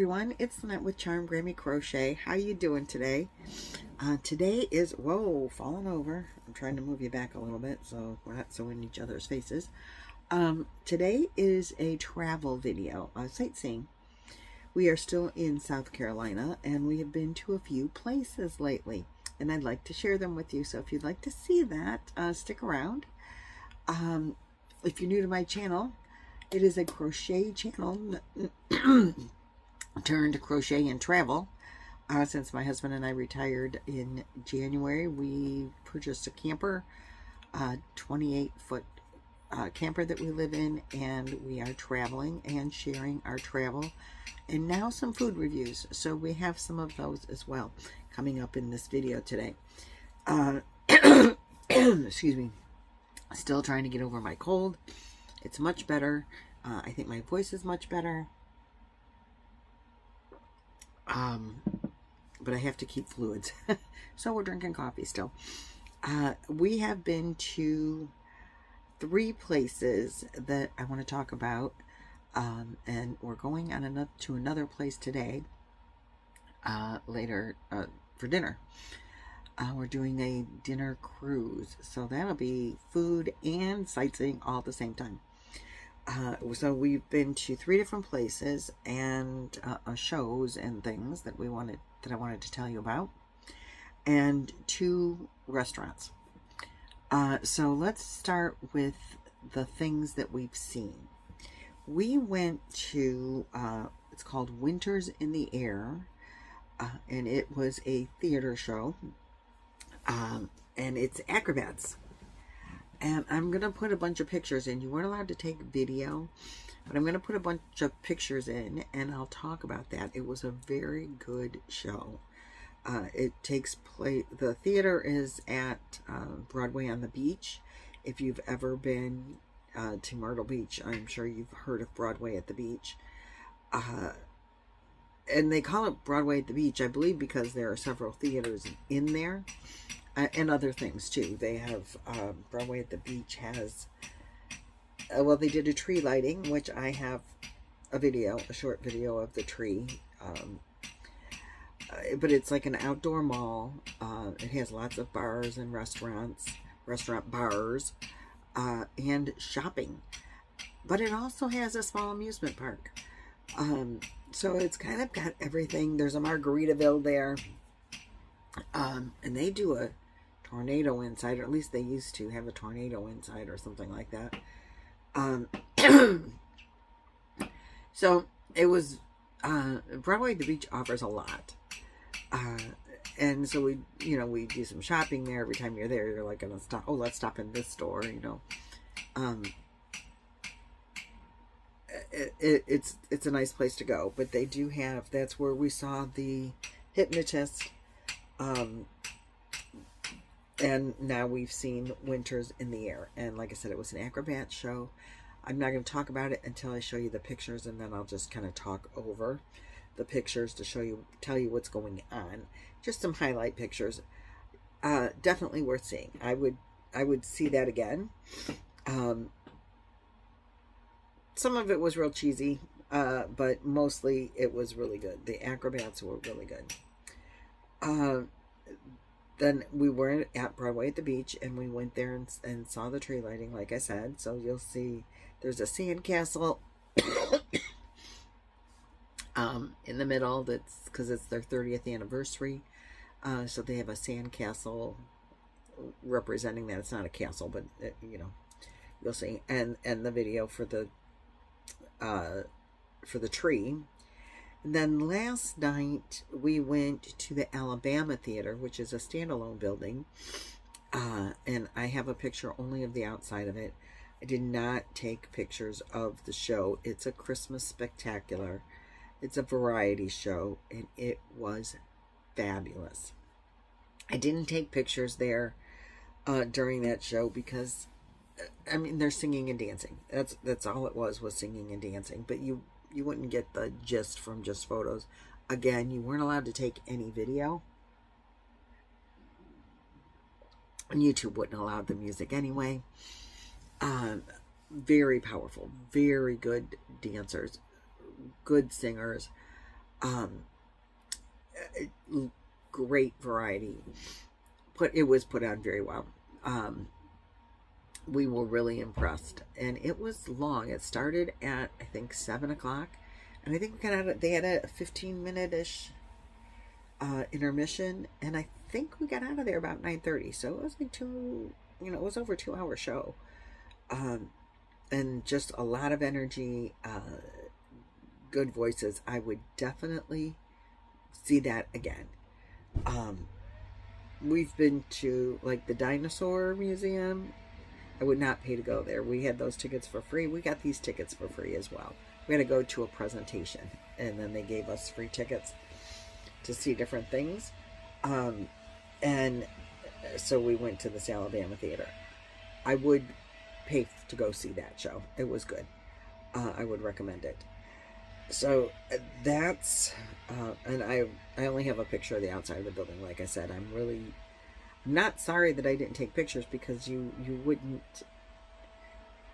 everyone, it's Lynette with Charmed Grammy Crochet. How you doing today? Today is, whoa, falling over. I'm trying to move you back a little bit so we're not so in each other's faces. Today is a travel video, sightseeing. We are still in South Carolina and we have been to a few places lately and I'd like to share them with you. So if you'd like to see that, stick around. If you're new to my channel, it is a crochet channel turned to crochet and travel. Since my husband and I retired in January, we purchased a camper, 28-foot camper that we live in, and we are traveling and sharing our travel and now some food reviews. So we have some of those as well coming up in this video today. Excuse me. Still trying to get over my cold. It's much better. I think my voice is much better. But I have to keep fluids. So we're drinking coffee still. We have been to 3 places that I want to talk about. And we're going on to another place today. Later for dinner. We're doing a dinner cruise, so that'll be food and sightseeing all at the same time. So we've been to 3 different places and shows and things that I wanted to tell you about, and 2 restaurants. So let's start with the things that we've seen. We went to it's called Winters in the Air, and it was a theater show. And it's acrobats, and I'm gonna put a bunch of pictures in. You weren't allowed to take video, but I'm gonna put a bunch of pictures in and I'll talk about that. It was a very good show. It takes place, the theater is at Broadway on the Beach. If you've ever been to Myrtle Beach, I'm sure you've heard of Broadway at the Beach. And they call it Broadway at the Beach, I believe, because there are several theaters in there. And other things too. They have Broadway at the Beach has well, they did a tree lighting, which I have a short video of the tree, but it's like an outdoor mall. It has lots of bars and restaurant bars, and shopping, but it also has a small amusement park. So it's kind of got everything. There's a Margaritaville there. And they do a tornado inside, or at least they used to have a tornado inside or something like that. So it was, Broadway at the Beach offers a lot. And so we do some shopping there. Every time you're there, you're like, gonna stop. Oh, let's stop in this store, It's a nice place to go, but they do have, that's where we saw the hypnotist. And now we've seen Winters in the Air. And like I said, it was an acrobat show. I'm not going to talk about it until I show you the pictures, and then I'll just kind of talk over the pictures to tell you what's going on. Just some highlight pictures. Definitely worth seeing. I would see that again. Some of it was real cheesy, but mostly it was really good. The acrobats were really good. Then we were at Broadway at the Beach, and we went there and saw the tree lighting, like I said. So you'll see there's a sand castle in the middle. That's because it's their 30th anniversary. So they have a sand castle representing that. It's not a castle, but you'll see. And the video for the tree. And then last night we went to the Alabama Theater, which is a standalone building. And I have a picture only of the outside of it. I did not take pictures of the show. It's a Christmas spectacular. It's a variety show, and it was fabulous. I didn't take pictures there during that show because, they're singing and dancing. That's all it was singing and dancing. But you wouldn't get the gist from just photos. Again, you weren't allowed to take any video. And YouTube wouldn't allow the music anyway. Very powerful, very good dancers, good singers. Um, great variety. It was put on very well. We were really impressed, and it was long. It started at, I think, 7 o'clock, and I think we got out. They had a 15-minute ish intermission, and I think we got out of there about 9:30. So it was like it was over a 2 hour show, and just a lot of energy, good voices. I would definitely see that again. We've been to like the dinosaur museum. I would not pay to go there. We had those tickets for free. We got these tickets for free as well. We had to go to a presentation, and then they gave us free tickets to see different things. And so we went to the Alabama Theater. I would pay to go see that show. It was good. I would recommend it. So that's, and I only have a picture of the outside of the building. Like I said, I'm not sorry that I didn't take pictures, because you wouldn't,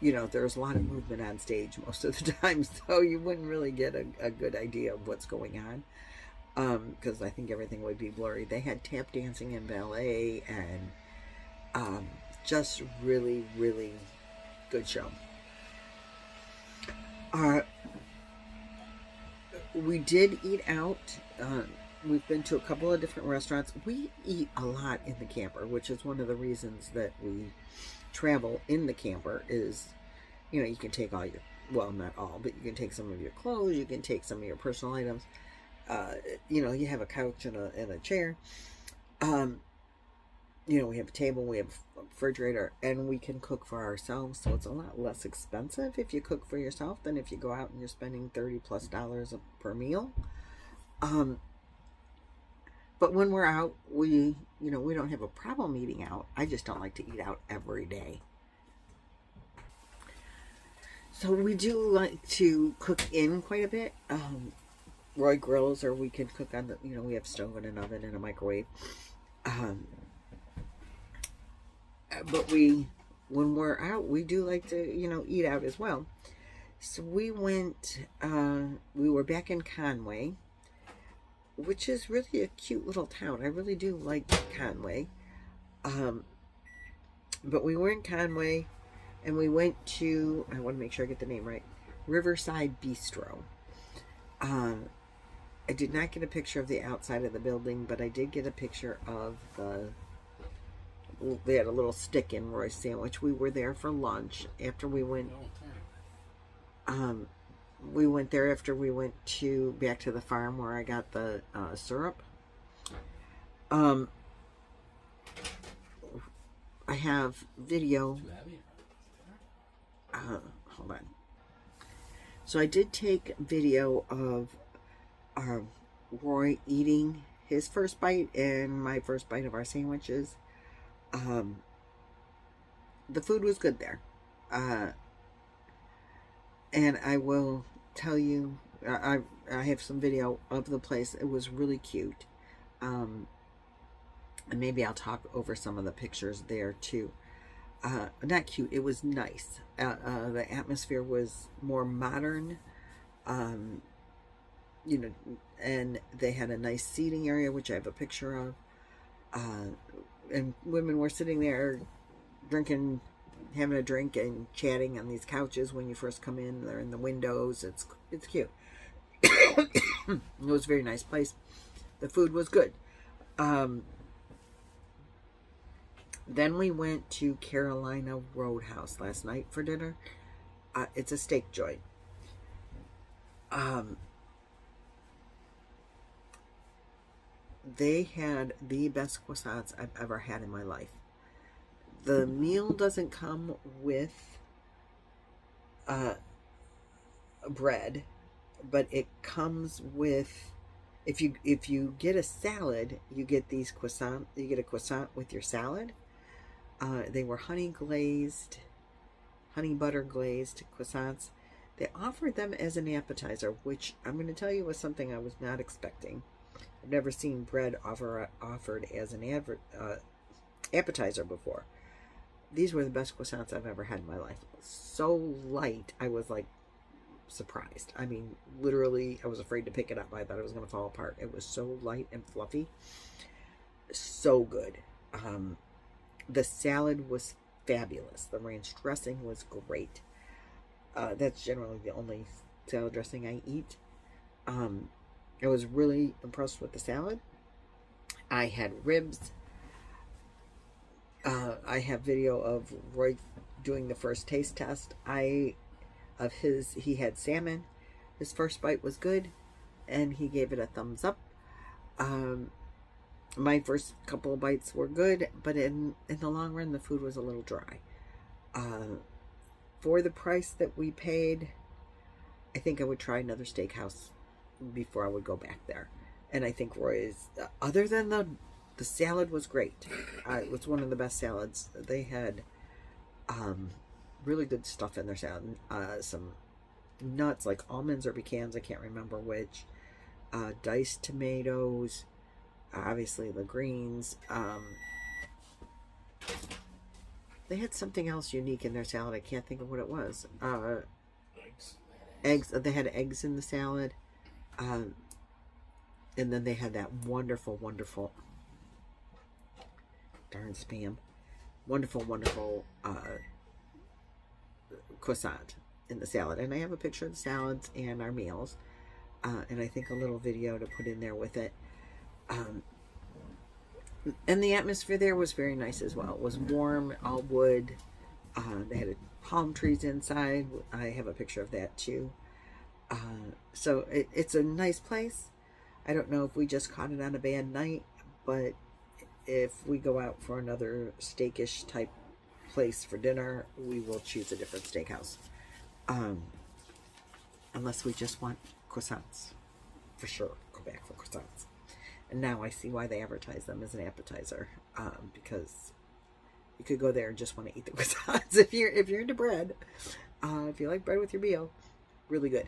there's a lot of movement on stage most of the time, so you wouldn't really get a good idea of what's going on, because I think everything would be blurry. They had tap dancing and ballet, and just really, really good show. We did eat out. We've been to a couple of different restaurants. We eat a lot in the camper, which is one of the reasons that we travel in the camper. Is, you can take all your, well, not all, but you can take some of your clothes, you can take some of your personal items. You have a couch and a chair. We have a table, we have a refrigerator, and we can cook for ourselves. So it's a lot less expensive if you cook for yourself than if you go out and you're spending $30+ per meal. But when we're out, we don't have a problem eating out. I just don't like to eat out every day. So we do like to cook in quite a bit. Roy grills, or we can cook on we have stove and an oven and a microwave. But when we're out, we do like to, eat out as well. So we were back in Conway, which is really a cute little town. I really do like Conway. But we were in Conway, and we went to, I want to make sure I get the name right, Riverside Bistro. I did not get a picture of the outside of the building, but I did get a picture of they had a little stick in Roy's sandwich. We were there for lunch after we went. We went there after we went back to the farm where I got the syrup. I have video. Hold on. So I did take video of Roy eating his first bite and my first bite of our sandwiches. The food was good there. And I will tell you, I have some video of the place. It was really cute. And maybe I'll talk over some of the pictures there too. Not cute, it was nice. The atmosphere was more modern. And they had a nice seating area, which I have a picture of. And women were sitting there drinking, having a drink and chatting on these couches when you first come in. They're in the windows. It's cute. It was a very nice place. The food was good. Then we went to Carolina Roadhouse last night for dinner. It's a steak joint. They had the best croissants I've ever had in my life. The meal doesn't come with bread, but it comes with, if you get a salad, you get these croissant. You get a croissant with your salad. They were honey butter glazed croissants. They offered them as an appetizer, which I'm going to tell you was something I was not expecting. I've never seen bread offered as an appetizer before. These were the best croissants I've ever had in my life. So light, I was like surprised. I mean, literally, I was afraid to pick it up. I thought it was going to fall apart. It was so light and fluffy. So good. The salad was fabulous. The ranch dressing was great. That's generally the only salad dressing I eat. I was really impressed with the salad. I had ribs. I have video of Roy doing the first taste test. He had salmon. His first bite was good, and he gave it a thumbs up. My first couple of bites were good, but in the long run, the food was a little dry. For the price that we paid, I think I would try another steakhouse before I would go back there. And I think Roy's, other than the salad was great. It was one of the best salads. They had really good stuff in their salad. Some nuts like almonds or pecans, I can't remember which. Diced tomatoes, obviously the greens. They had something else unique in their salad. I can't think of what it was. Eggs. They had eggs in the salad. And then they had that wonderful, darn spam. Wonderful croissant in the salad. And I have a picture of the salads and our meals. And I think a little video to put in there with it. And the atmosphere there was very nice as well. It was warm, all wood. They had palm trees inside. I have a picture of that too. So it's a nice place. I don't know if we just caught it on a bad night, but if we go out for another steakish type place for dinner, we will choose a different steakhouse. Unless we just want croissants. For sure, go back for croissants. And now I see why they advertise them as an appetizer, because you could go there and just want to eat the croissants. If you're into bread, if you like bread with your meal, really good.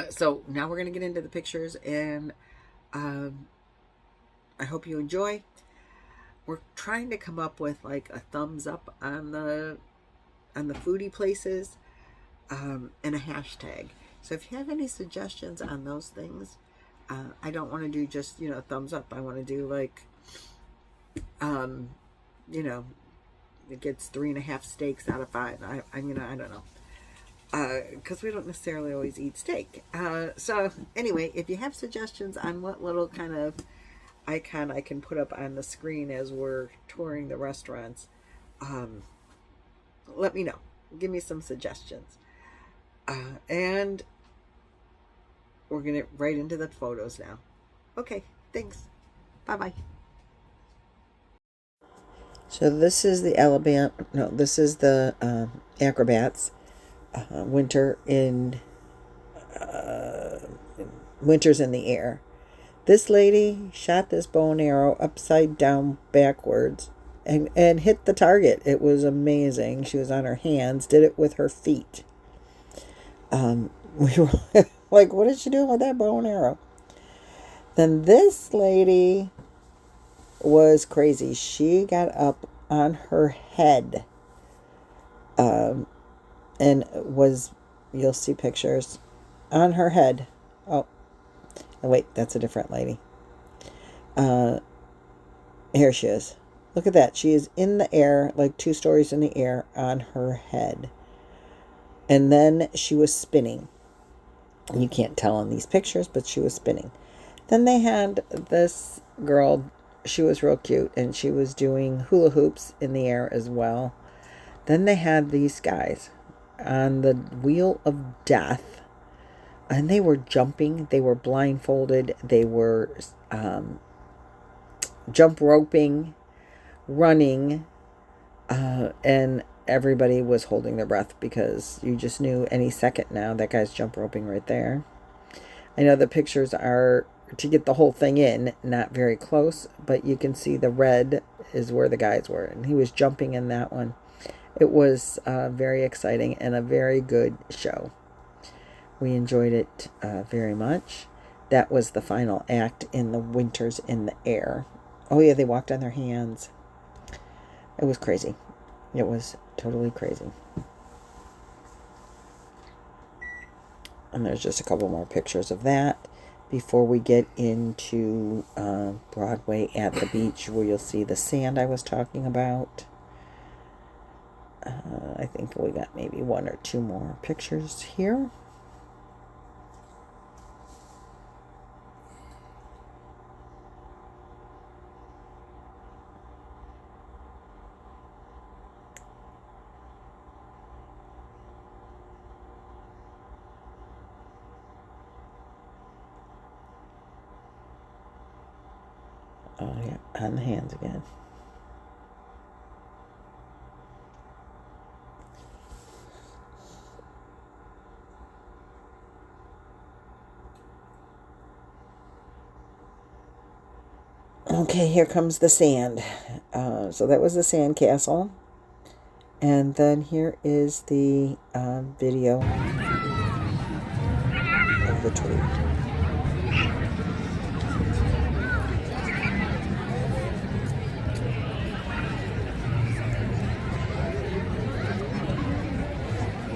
So now we're going to get into the pictures, and I hope you enjoy. We're trying to come up with like a thumbs up on the foodie places, and a hashtag. So if you have any suggestions on those things, I don't want to do just, thumbs up. I want to do like, it gets 3.5 steaks out of 5. I don't know. Because we don't necessarily always eat steak. So anyway, if you have suggestions on what little kind of icon I can put up on the screen as we're touring the restaurants, let me know. Give me some suggestions. And we're going to get right into the photos now. Okay, thanks. Bye-bye. So this is the acrobats. Winter's in the air. This lady shot this bow and arrow upside down backwards and hit the target. It was amazing. She was on her hands, did it with her feet. We were like, what is she doing with that bow and arrow? Then this lady was crazy. She got up on her head, and you'll see pictures on her head. Oh, wait, that's a different lady. Here she is. Look at that. She is in the air, like 2 stories in the air on her head. And then she was spinning. You can't tell in these pictures, but she was spinning. Then they had this girl. She was real cute, and she was doing hula hoops in the air as well. Then they had these guys on the wheel of death, and they were jumping. They were blindfolded. They were jump roping, running, and everybody was holding their breath because you just knew any second now that guy's jump roping right there. I know the pictures are to get the whole thing in, not very close, but you can see the red is where the guys were, and he was jumping in that one. It was very exciting and a very good show. We enjoyed it very much. That was the final act in the Winters in the Air. Oh yeah, they walked on their hands. It was crazy. It was totally crazy. And there's just a couple more pictures of that before we get into Broadway at the beach, where you'll see the sand I was talking about. I think we got maybe one or two more pictures here. Oh yeah, on the hands again. Okay, here comes the sand. So that was the sand castle. And then here is the video of the tree.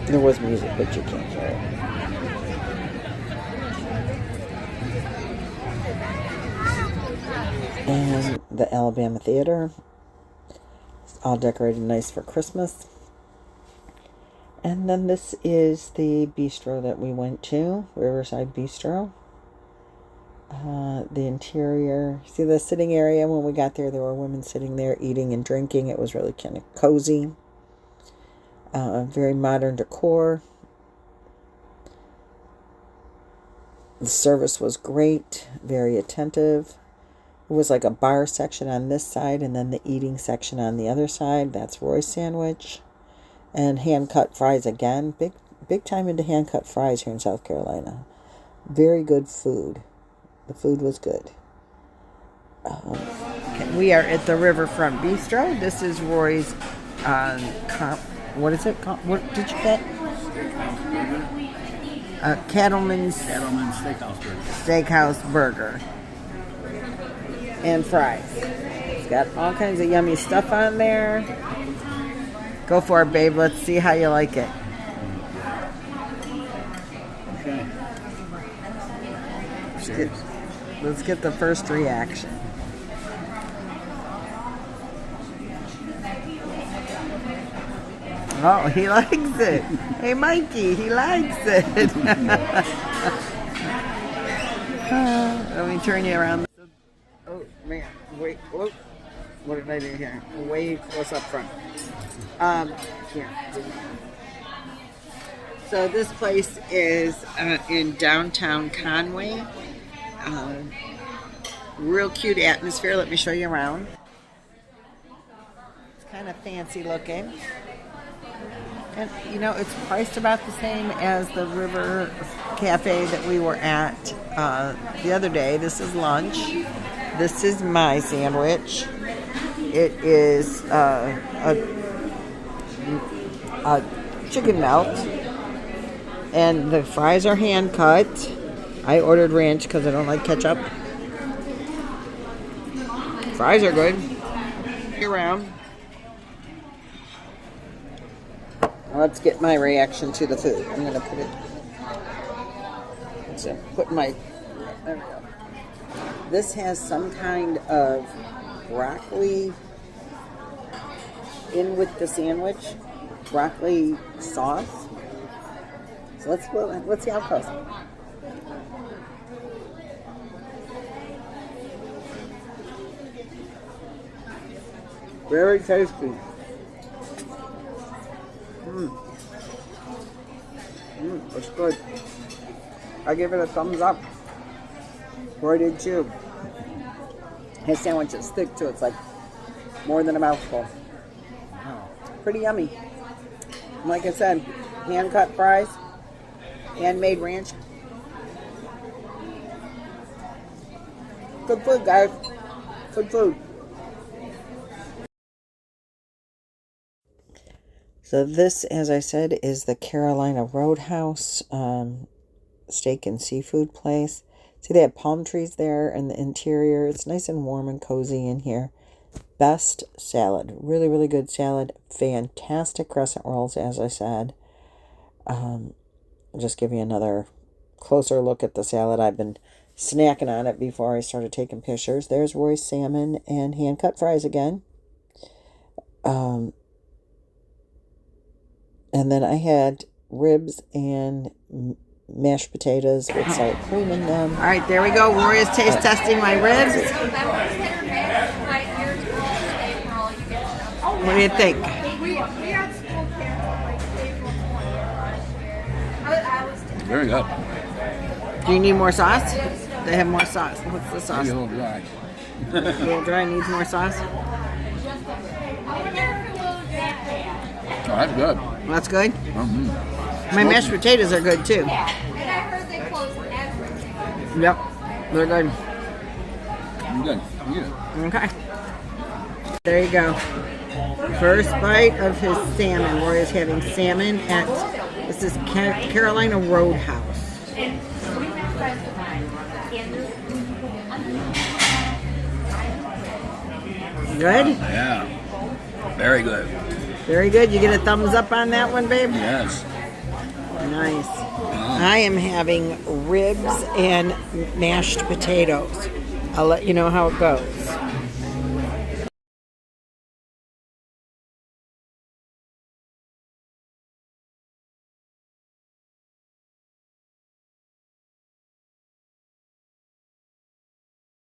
There was music, but you can't hear it. And the Alabama Theater. It's all decorated nice for Christmas. And then this is the bistro that we went to, Riverside Bistro. The interior, see the sitting area. When we got there were women sitting there eating and drinking. It was really kind of cozy. Very modern decor. The service was great, very attentive. It was like a bar section on this side and then the eating section on the other side. That's Roy's sandwich. And hand-cut fries again. Big time into hand-cut fries here in South Carolina. Very good food. The food was good. We are at the Riverfront Bistro. This is Roy's what is it? What did you get? Cattleman's Steakhouse Burger. And fries. It's got all kinds of yummy stuff on there. Go for it, babe. Let's see how you like it. Okay. Let's get the first reaction. Oh, he likes it. Hey, Mikey, he likes it. Let me turn you around. Oh, man. Wait. Whoop. What did I do here? Way close up front. Here. So this place is in downtown Conway. Real cute atmosphere. Let me show you around. It's kind of fancy looking. And, you know, it's priced about the same as the River Cafe that we were at the other day. This is lunch. This is my sandwich. It is a chicken melt. And the fries are hand cut. I ordered ranch because I don't like ketchup. Fries are good. Around. Let's get my reaction to the food. I'm going to put it... So put my... There we go. This has some kind of broccoli in with the sandwich. Broccoli sauce. So let's see how it goes. Very tasty. It's good. I give it a thumbs up. Roy did too. His sandwich is thick too. It's like more than a mouthful. Wow. Pretty yummy. Like I said, hand cut fries, handmade ranch. Good food, guys. Good food. So this, as I said, is the Carolina Roadhouse steak and seafood place. See, they have palm trees there in the interior. It's nice and warm and cozy in here. Best salad. Really, really good salad. Fantastic crescent rolls, as I said. I'll just give you another closer look at the salad. I've been snacking on it before I started taking pictures. There's Roy's salmon and hand-cut fries again. And then I had ribs and mashed potatoes with sour cream in them. All right, there we go. Roy is taste testing my ribs. What do you think? Very good. Do you need more sauce? They have more sauce. What's the sauce? Maybe a little dry. A little dry. Needs more sauce? Oh, that's good. That's good? Mm-hmm. My mashed potatoes are good too. And I heard they close everything. Yep, they're good. I'm good. I'm good. Okay. There you go. First bite of his salmon. Roy is having salmon at, this is Carolina Roadhouse. Good? Yeah. Very good. Very good. You get a thumbs up on that one, babe? Yes. Nice. I am having ribs and mashed potatoes. I'll let you know how it goes.